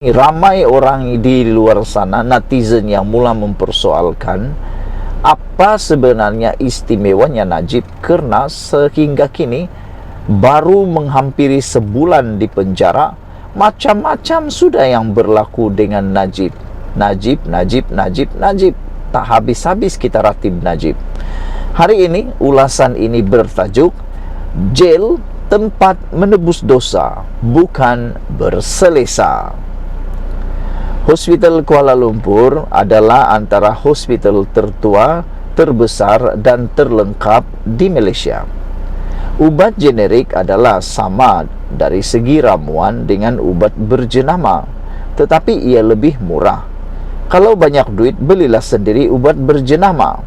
Ramai orang di luar sana, netizen yang mula mempersoalkan apa sebenarnya istimewanya Najib karena sehingga kini baru menghampiri sebulan di penjara, macam-macam sudah yang berlaku dengan Najib. Najib. Tak habis-habis kita ratib Najib. Hari ini ulasan ini bertajuk Jail Tempat Menebus Dosa, Bukan Berselesa. Hospital Kuala Lumpur adalah antara hospital tertua, terbesar dan terlengkap di Malaysia. Ubat generik adalah sama dari segi ramuan dengan ubat berjenama, tetapi ia lebih murah. Kalau banyak duit, belilah sendiri ubat berjenama.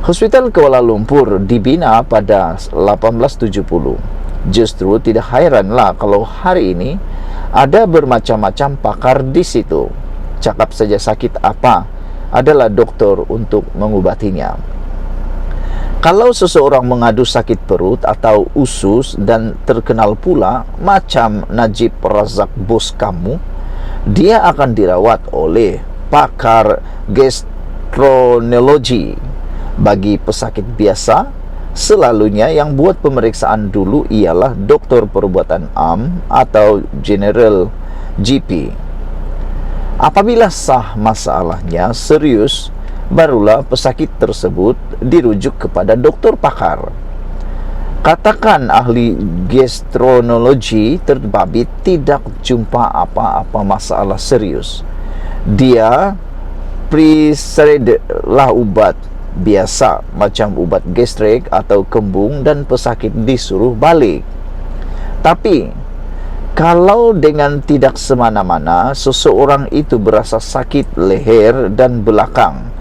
Hospital Kuala Lumpur dibina pada 1870. Justru tidak hairanlah kalau hari ini ada bermacam-macam pakar di situ. Cakap saja sakit apa, adalah doktor untuk mengubatinya. Kalau seseorang mengadu sakit perut atau usus dan terkenal pula macam Najib Razak bos kamu, dia akan dirawat oleh pakar gastroenterologi. Bagi pesakit biasa, selalunya yang buat pemeriksaan dulu ialah doktor perubatan am atau general GP. Apabila sah masalahnya serius, barulah pesakit tersebut dirujuk kepada doktor pakar. Katakan ahli gastroenterologi terbabit tidak jumpa apa-apa masalah serius, dia prescribe lah ubat biasa macam ubat gastrik atau kembung dan pesakit disuruh balik. Tapi kalau dengan tidak semana-mana seseorang itu berasa sakit leher dan belakang,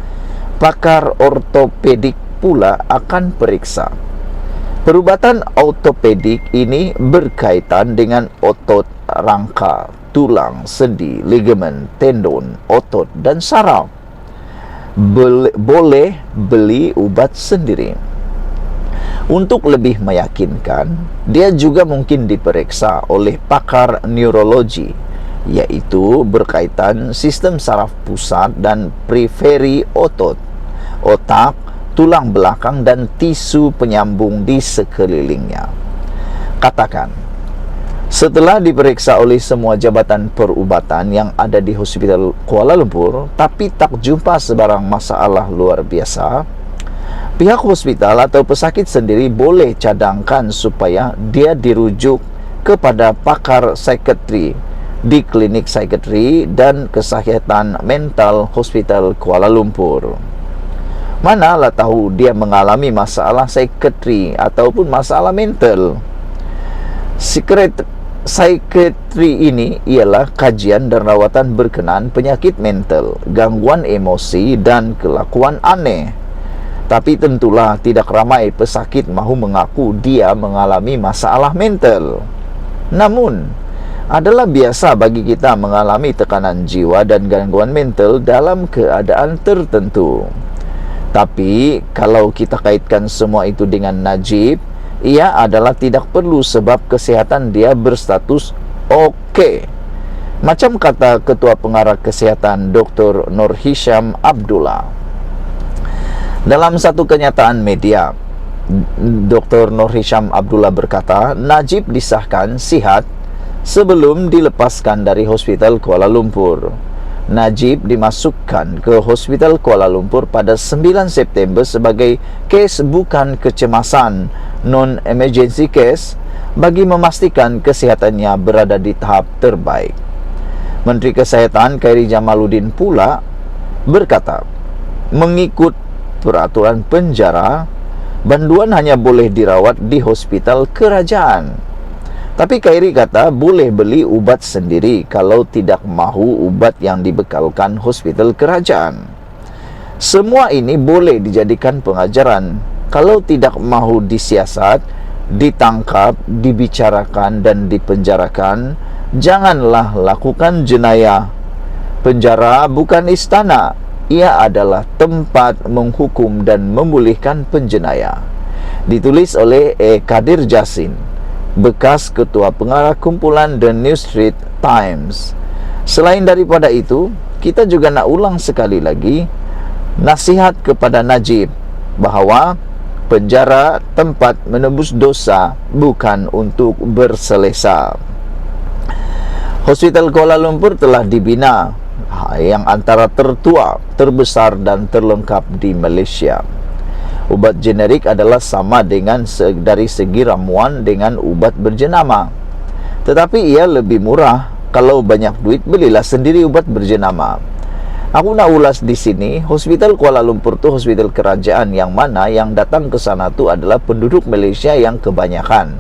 pakar ortopedik pula akan periksa. Perubatan ortopedik ini berkaitan dengan otot, rangka, tulang, sendi, ligamen, tendon, otot dan saraf. Boleh beli ubat sendiri. Untuk lebih meyakinkan, dia juga mungkin diperiksa oleh pakar neurologi, yaitu berkaitan sistem saraf pusat dan periferi otot, otak, tulang belakang dan tisu penyambung di sekelilingnya. Katakan, setelah diperiksa oleh semua jabatan perubatan yang ada di Hospital Kuala Lumpur, tapi tak jumpa sebarang masalah luar biasa, pihak hospital atau pesakit sendiri boleh cadangkan supaya dia dirujuk kepada pakar psikiatri di klinik psikiatri dan kesihatan mental Hospital Kuala Lumpur. Manalah tahu dia mengalami masalah psikiatri ataupun masalah mental. Psikiatri ini ialah kajian dan rawatan berkenaan penyakit mental, gangguan emosi dan kelakuan aneh. Tapi tentulah tidak ramai pesakit mahu mengaku dia mengalami masalah mental. Namun, adalah biasa bagi kita mengalami tekanan jiwa dan gangguan mental dalam keadaan tertentu. Tapi, kalau kita kaitkan semua itu dengan Najib, ia adalah tidak perlu sebab kesihatan dia berstatus okey. Macam kata Ketua Pengarah Kesihatan Dr. Nur Hisham Abdullah. Dalam satu kenyataan media, Dr. Nur Hisham Abdullah berkata, Najib disahkan sihat sebelum dilepaskan dari Hospital Kuala Lumpur. Najib dimasukkan ke Hospital Kuala Lumpur pada 9 September sebagai kes bukan kecemasan, non-emergency case, bagi memastikan kesehatannya berada di tahap terbaik. Menteri Kesihatan Khairi Jamaluddin pula berkata, mengikut peraturan penjara, banduan hanya boleh dirawat di hospital kerajaan. Tapi Khairi kata boleh beli ubat sendiri kalau tidak mahu ubat yang dibekalkan hospital kerajaan. Semua ini boleh dijadikan pengajaran. Kalau tidak mahu disiasat, ditangkap, dibicarakan dan dipenjarakan, janganlah lakukan jenayah. Penjara bukan istana, ia adalah tempat menghukum dan memulihkan penjenayah. Ditulis oleh Kadir Jasin, bekas Ketua Pengarah Kumpulan The New Street Times. Selain daripada itu, kita juga nak ulang sekali lagi nasihat kepada Najib bahawa penjara tempat menebus dosa, bukan untuk berselesa. Hospital Kuala Lumpur telah dibina yang antara tertua, terbesar dan terlengkap di Malaysia. Ubat generik adalah sama dengan dari segi ramuan dengan ubat berjenama, tetapi ia lebih murah. Kalau banyak duit, belilah sendiri ubat berjenama. Aku nak ulas di sini, Hospital Kuala Lumpur tu hospital kerajaan yang mana yang datang ke sana tu adalah penduduk Malaysia yang kebanyakan.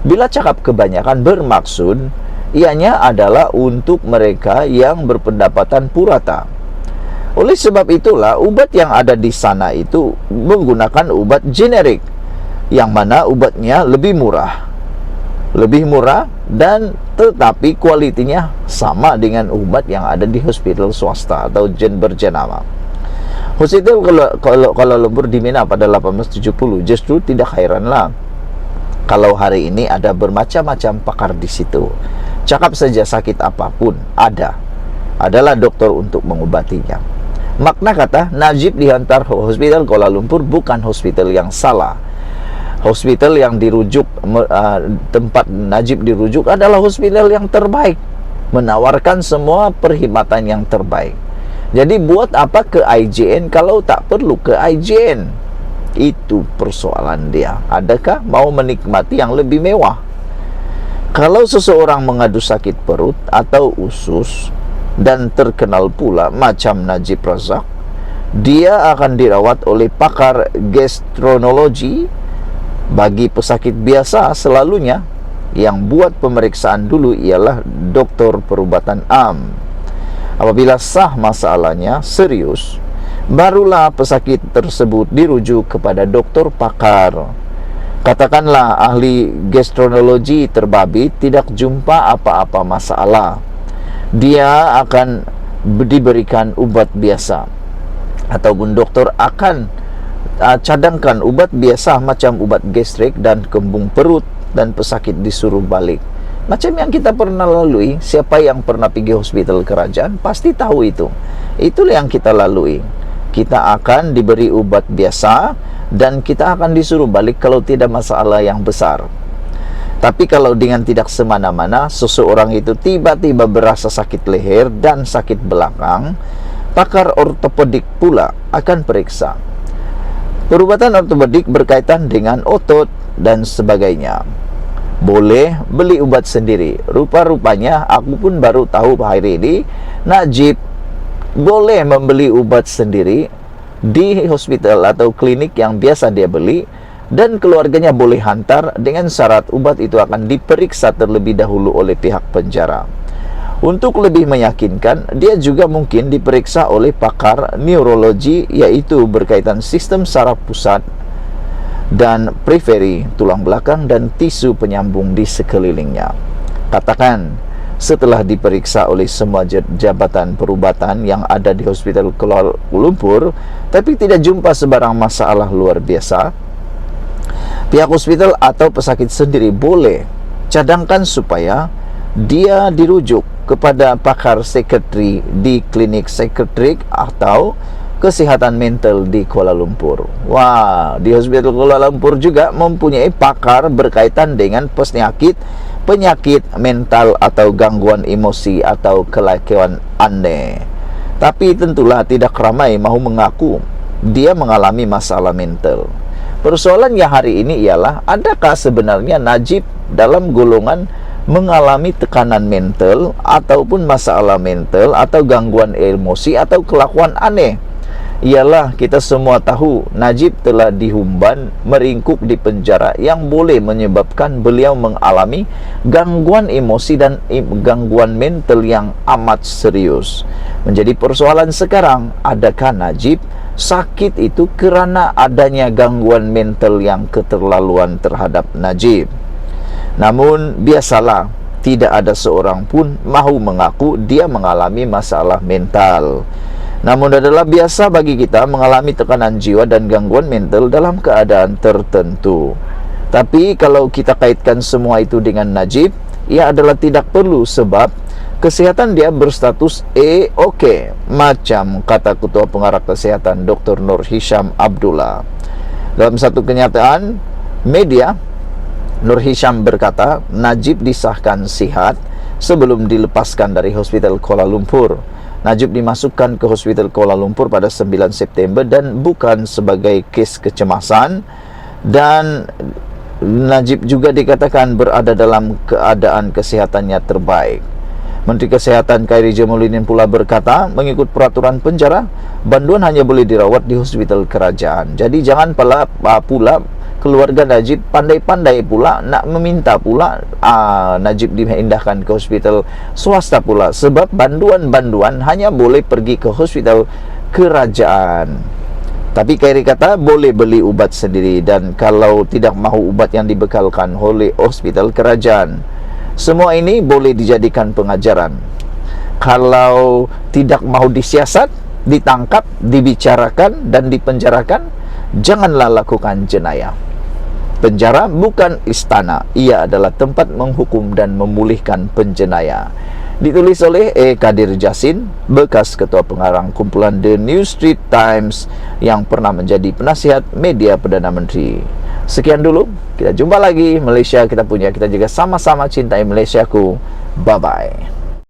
Bila cakap kebanyakan bermaksud ianya adalah untuk mereka yang berpendapatan purata. Oleh sebab itulah ubat yang ada di sana itu menggunakan ubat generik, yang mana ubatnya lebih murah dan tetapi kualitinya sama dengan ubat yang ada di hospital swasta atau berjenama. Hospital Kuala Lumpur dibina pada 1870. Justru tidak heranlah kalau hari ini ada bermacam-macam pakar di situ. Cakap saja sakit apapun adalah doktor untuk mengobatinya. Makna kata Najib dihantar Hospital Kuala Lumpur bukan hospital yang salah. Hospital yang dirujuk, tempat Najib dirujuk adalah hospital yang terbaik, menawarkan semua perkhidmatan yang terbaik. Jadi buat apa ke IJN kalau tak perlu ke IJN? Itu persoalan dia. Adakah mau menikmati yang lebih mewah? Kalau seseorang mengadu sakit perut atau usus dan terkenal pula macam Najib Razak, dia akan dirawat oleh pakar gastroenterologi. Bagi pesakit biasa selalunya yang buat pemeriksaan dulu ialah doktor perubatan am. Apabila sah masalahnya serius, barulah pesakit tersebut dirujuk kepada doktor pakar. Katakanlah ahli gastroenterologi terbabit tidak jumpa apa-apa masalah, dia akan diberikan ubat biasa, ataupun doktor akan cadangkan ubat biasa macam ubat gastrik dan kembung perut, dan pesakit disuruh balik. Macam yang kita pernah lalui. Siapa yang pernah pergi hospital kerajaan pasti tahu itu. Itulah yang kita lalui. Kita akan diberi ubat biasa dan kita akan disuruh balik kalau tidak masalah yang besar. Tapi kalau dengan tidak semana-mana seseorang itu tiba-tiba berasa sakit leher dan sakit belakang, pakar ortopedik pula akan periksa. Perubatan ortopedik berkaitan dengan otot dan sebagainya. Boleh beli ubat sendiri. Rupa-rupanya aku pun baru tahu hari ini Najib boleh membeli ubat sendiri di hospital atau klinik yang biasa dia beli, dan keluarganya boleh hantar dengan syarat ubat itu akan diperiksa terlebih dahulu oleh pihak penjara. Untuk lebih meyakinkan, dia juga mungkin diperiksa oleh pakar neurologi, yaitu berkaitan sistem saraf pusat dan periferi, tulang belakang dan tisu penyambung di sekelilingnya. Katakan, setelah diperiksa oleh semua jabatan perubatan yang ada di Hospital Kuala Lumpur, tapi tidak jumpa sebarang masalah luar biasa, pihak hospital atau pesakit sendiri boleh cadangkan supaya dia dirujuk kepada pakar psikiatri di klinik psikiatrik atau kesihatan mental di Kuala Lumpur. Wah, di Hospital Kuala Lumpur juga mempunyai pakar berkaitan dengan penyakit mental atau gangguan emosi atau kelakuan aneh. Tapi tentulah tidak ramai mahu mengaku dia mengalami masalah mental. Persoalannya hari ini ialah, adakah sebenarnya Najib dalam golongan mengalami tekanan mental ataupun masalah mental atau gangguan emosi atau kelakuan aneh? Ialah kita semua tahu Najib telah dihumban, meringkuk di penjara yang boleh menyebabkan beliau mengalami gangguan emosi dan gangguan mental yang amat serius. Menjadi persoalan sekarang, adakah Najib sakit itu kerana adanya gangguan mental yang keterlaluan terhadap Najib? Namun biasalah, tidak ada seorang pun mahu mengaku dia mengalami masalah mental. Namun adalah biasa bagi kita mengalami tekanan jiwa dan gangguan mental dalam keadaan tertentu. Tapi kalau kita kaitkan semua itu dengan Najib, ia adalah tidak perlu, sebab Kesehatan dia berstatus A-OK, macam kata Ketua Pengarah Kesehatan Dr. Nur Hisham Abdullah. Dalam satu kenyataan media, Nur Hisham berkata, Najib disahkan sihat sebelum dilepaskan dari Hospital Kuala Lumpur. Najib dimasukkan ke Hospital Kuala Lumpur pada 9 September dan bukan sebagai kes kecemasan, dan Najib juga dikatakan berada dalam keadaan kesehatannya terbaik. Menteri Kesehatan Khairy Jamaluddin pula berkata, mengikut peraturan penjara, banduan hanya boleh dirawat di hospital kerajaan. Jadi jangan pula keluarga Najib pandai-pandai pula nak meminta pula Najib dipindahkan ke hospital swasta pula, sebab banduan-banduan hanya boleh pergi ke hospital kerajaan. Tapi Khairy kata boleh beli ubat sendiri, dan kalau tidak mahu ubat yang dibekalkan oleh hospital kerajaan. Semua ini boleh dijadikan pengajaran. Kalau tidak mahu disiasat, ditangkap, dibicarakan dan dipenjarakan, janganlah lakukan jenayah. Penjara bukan istana, ia adalah tempat menghukum dan memulihkan penjenayah. Ditulis oleh Kadir Jasin, bekas Ketua Pengarang kumpulan The New Street Times yang pernah menjadi penasihat media Perdana Menteri. Sekian dulu, kita jumpa lagi. Malaysia kita punya, kita juga sama-sama cintai Malaysiaku. Bye-bye.